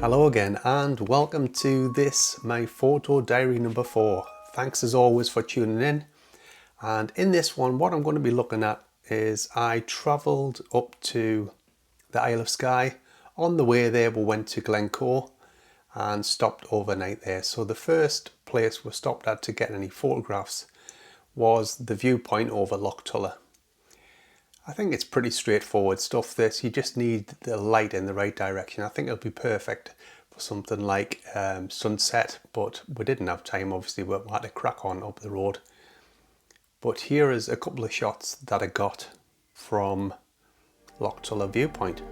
Hello again and welcome to this, my photo diary number 4. Thanks as always for tuning in. And in this one, what I'm going to be looking at is I travelled up to the Isle of Skye. On the way there we went to Glencoe and stopped overnight there. So the first place we stopped at to get any photographs was the viewpoint over Loch Tulla. I think it's pretty straightforward stuff this. You just need the light in the right direction. I think it'll be perfect for something like sunset, but we didn't have time, obviously we had to crack on up the road. But here is a couple of shots that I got from Loch Tulla viewpoint.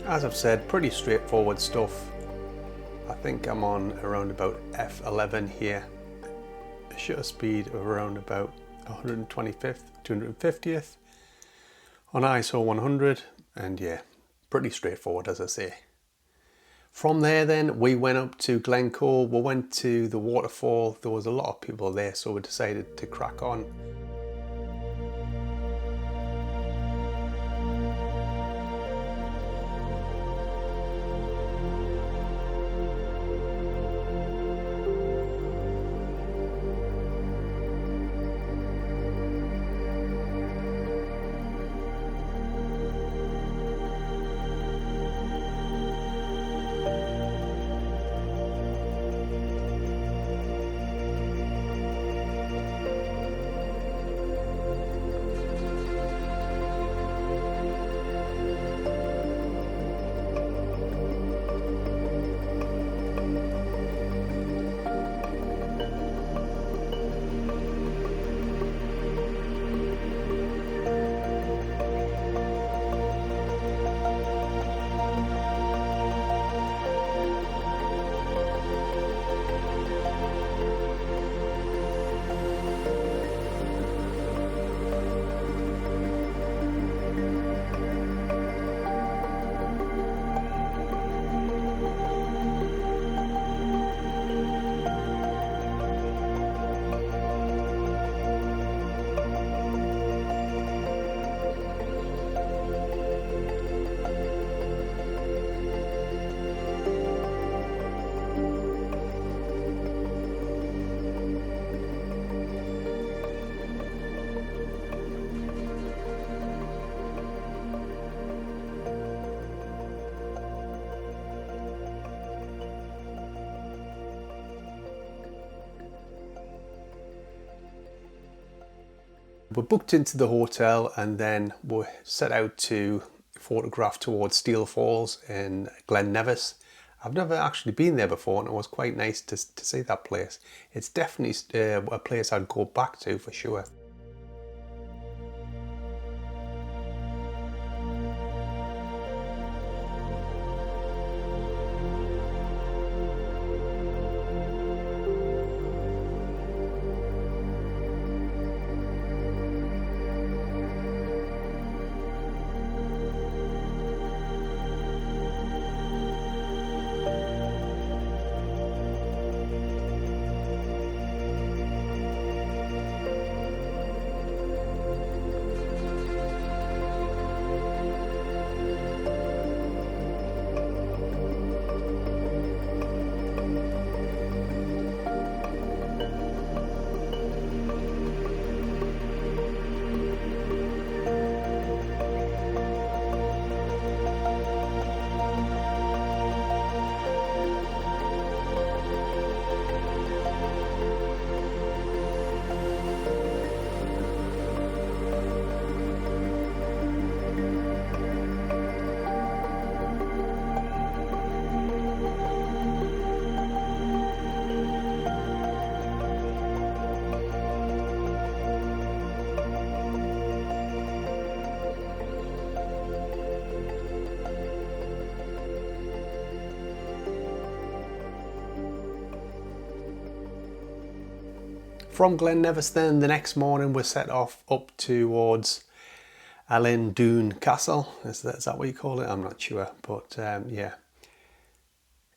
As I've said, pretty straightforward stuff. I think I'm on around about F11 here. A shutter speed of around about 125th, 250th on ISO 100, and yeah, pretty straightforward as I say. From there then we went up to Glencoe, we went to the waterfall. There was a lot of people there, so we decided to crack on. We booked into the hotel and then we set out to photograph towards Steel Falls in Glen Nevis. I've never actually been there before and it was quite nice to see that place. It's definitely a place I'd go back to for sure. From Glen Neviston, the next morning we set off up towards Doon Castle. Is that what you call it? I'm not sure, but yeah.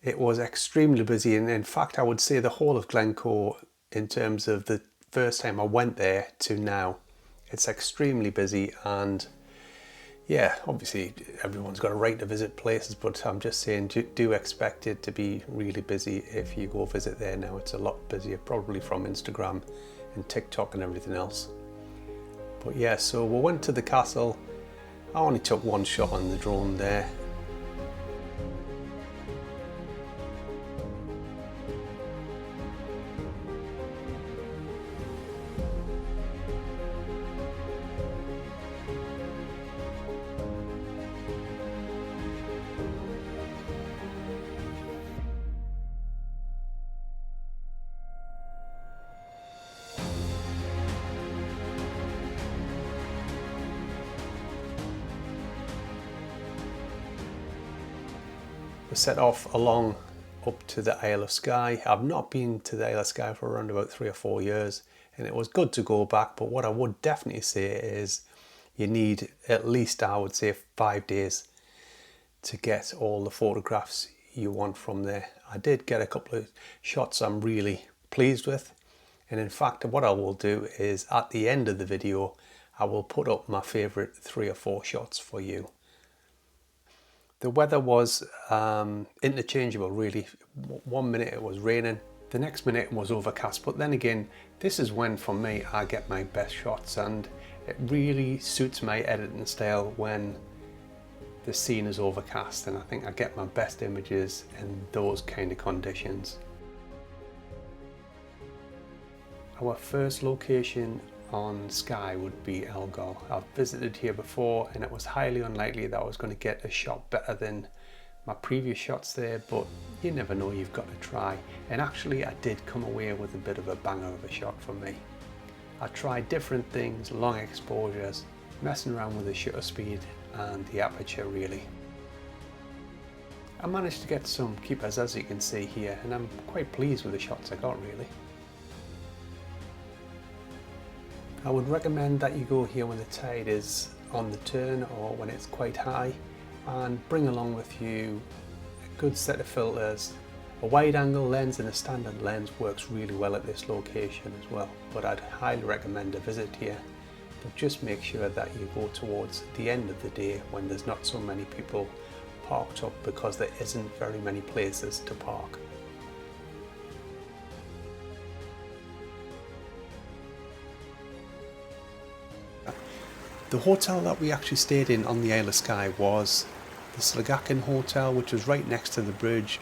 It was extremely busy, and in fact I would say the whole of Glencoe, in terms of the first time I went there to now, it's extremely busy. And yeah, obviously everyone's got a right to visit places, but I'm just saying, do expect it to be really busy if you go visit there now. It's a lot busier, probably from Instagram and TikTok and everything else. But yeah, so we went to the castle. I only took one shot on the drone there. We set off along up to the Isle of Skye. I've not been to the Isle of Skye for around about 3 or 4 years, and it was good to go back, but what I would definitely say is you need at least, I would say, 5 days to get all the photographs you want from there. I did get a couple of shots I'm really pleased with, and in fact what I will do is at the end of the video I will put up my favourite 3 or 4 shots for you. The weather was interchangeable really. 1 minute it was raining, the next minute it was overcast, but then again, this is when for me I get my best shots, and it really suits my editing style when the scene is overcast, and I think I get my best images in those kind of conditions. Our first location on Skye would be Glencoe. I've visited here before and it was highly unlikely that I was going to get a shot better than my previous shots there, but you never know, you've got to try. And actually I did come away with a bit of a banger of a shot for me. I tried different things, long exposures, messing around with the shutter speed and the aperture really. I managed to get some keepers, as you can see here, and I'm quite pleased with the shots I got really. I would recommend that you go here when the tide is on the turn or when it's quite high, and bring along with you a good set of filters. A wide angle lens and a standard lens works really well at this location as well, but I'd highly recommend a visit here. But just make sure that you go towards the end of the day when there's not so many people parked up, because there isn't very many places to park. The hotel that we actually stayed in on the Isle of Skye was the Slagacan Hotel, which was right next to the bridge.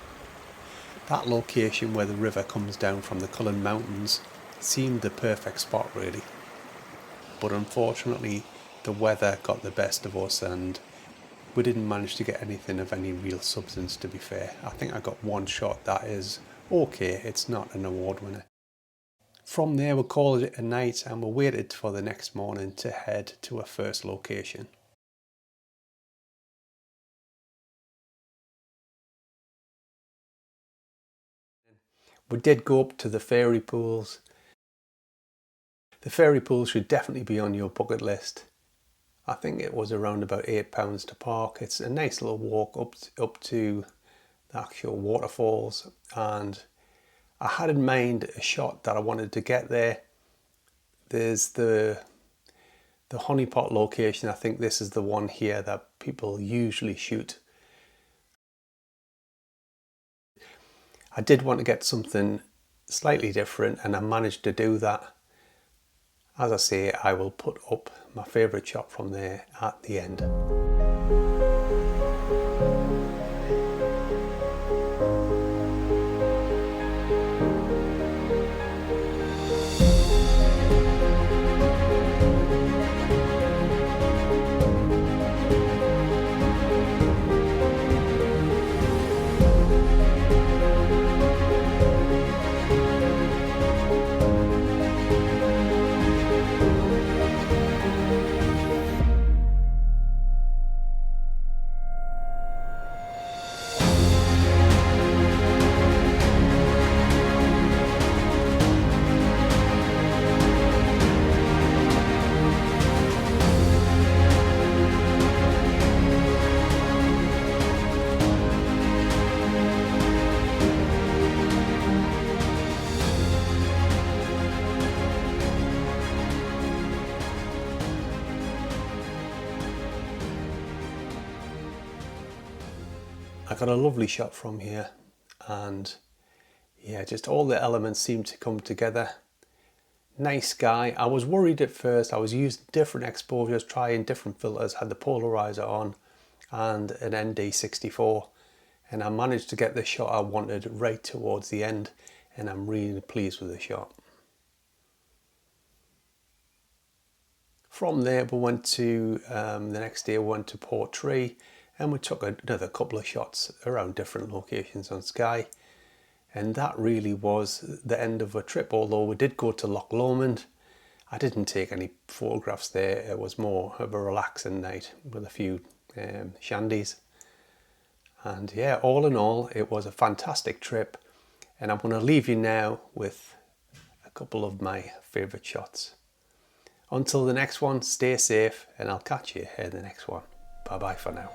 That location where the river comes down from the Cullen Mountains seemed the perfect spot really. But unfortunately the weather got the best of us and we didn't manage to get anything of any real substance, to be fair. I think I got one shot that is okay, it's not an award winner. From there we called it a night and we waited for the next morning to head to our first location. We did go up to the fairy pools. The fairy pools should definitely be on your bucket list. I think it was around about £8 to park. It's a nice little walk up to the actual waterfalls, and I had in mind a shot that I wanted to get there. There's the honeypot location. I think this is the one here that people usually shoot. I did want to get something slightly different and I managed to do that. As I say, I will put up my favourite shot from there at the end. I got a lovely shot from here, and yeah, just all the elements seem to come together. Nice sky. I was worried at first. I was using different exposures, trying different filters, had the polarizer on and an ND64, and I managed to get the shot I wanted right towards the end, and I'm really pleased with the shot. From there we went to, the next day we went to Portree, and we took another couple of shots around different locations on Skye. And that really was the end of a trip, although we did go to Loch Lomond. I didn't take any photographs there. It was more of a relaxing night with a few shandies. And yeah, all in all, it was a fantastic trip. And I'm going to leave you now with a couple of my favourite shots. Until the next one, stay safe, and I'll catch you in the next one. Bye bye for now.